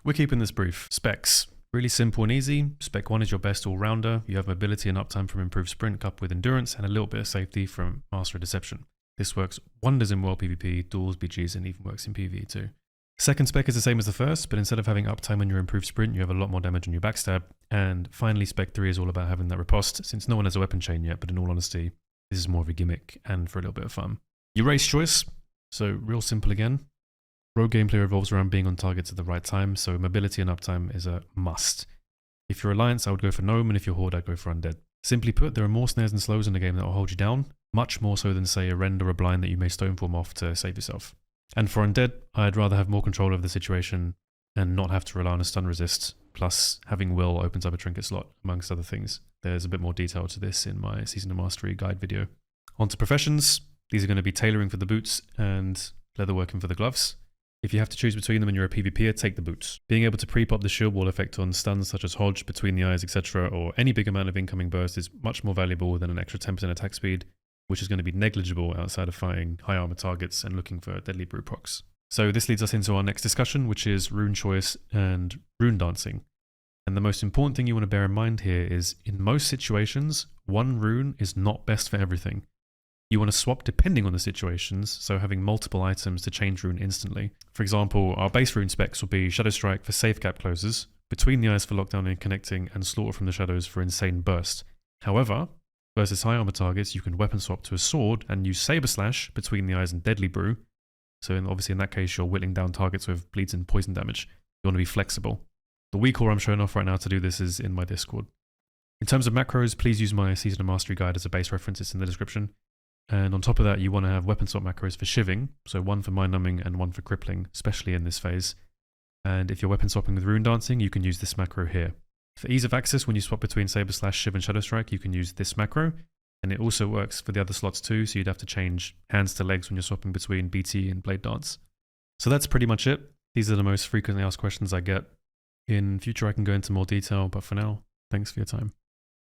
We're keeping this brief. Specs. Really simple and easy. Spec 1 is your best all-rounder. You have mobility and uptime from improved sprint coupled with endurance and a little bit of safety from Master of Deception. This works wonders in world PvP, duels, BGs, and even works in PvE too. Second spec is the same as the first, but instead of having uptime on your improved sprint, you have a lot more damage on your backstab. And finally, spec 3 is all about having that riposte, since no one has a weapon chain yet, but in all honesty, this is more of a gimmick and for a little bit of fun. Your race choice. So real simple again. Rogue gameplay revolves around being on targets at the right time, so mobility and uptime is a must. If you're Alliance, I would go for Gnome, and if you're Horde, I'd go for Undead. Simply put, there are more snares and slows in the game that will hold you down, much more so than say a rend or a blind that you may stoneform off to save yourself. And for Undead, I'd rather have more control of the situation and not have to rely on a stun resist, plus having Will opens up a trinket slot, amongst other things. There's a bit more detail to this in my Season of Mastery guide video. On to professions. These are going to be tailoring for the boots and leatherworking for the gloves. If you have to choose between them and you're a PvPer, take the boots. Being able to pre-pop the shield wall effect on stuns such as Hodge, Between the Eyes, etc., or any big amount of incoming burst is much more valuable than an extra 10% attack speed, which is going to be negligible outside of fighting high armor targets and looking for deadly brew procs. So this leads us into our next discussion, which is rune choice and rune dancing. And the most important thing you want to bear in mind here is, in most situations, one rune is not best for everything. You want to swap depending on the situations, so having multiple items to change rune instantly. For example, our base rune specs will be Shadow Strike for safe gap closes, Between the Eyes for lockdown and connecting, and Slaughter from the Shadows for insane burst. However, versus high armor targets, you can weapon swap to a sword and use Saber Slash, Between the Eyes, and Deadly Brew. So obviously in that case, you're whittling down targets with bleeds and poison damage. You want to be flexible. The weak core I'm showing off right now to do this is in my Discord. In terms of macros, please use my Season of Mastery guide as a base reference. It's in the description. And on top of that, you want to have weapon swap macros for shiving, so one for mind numbing and one for crippling, especially in this phase. And if you're weapon swapping with rune dancing, you can use this macro here. For ease of access, when you swap between Saber Slash, Shiv, and Shadow Strike, you can use this macro. And it also works for the other slots too, so you'd have to change hands to legs when you're swapping between BT and Blade Dance. So that's pretty much it. These are the most frequently asked questions I get. In future, I can go into more detail, but for now, thanks for your time.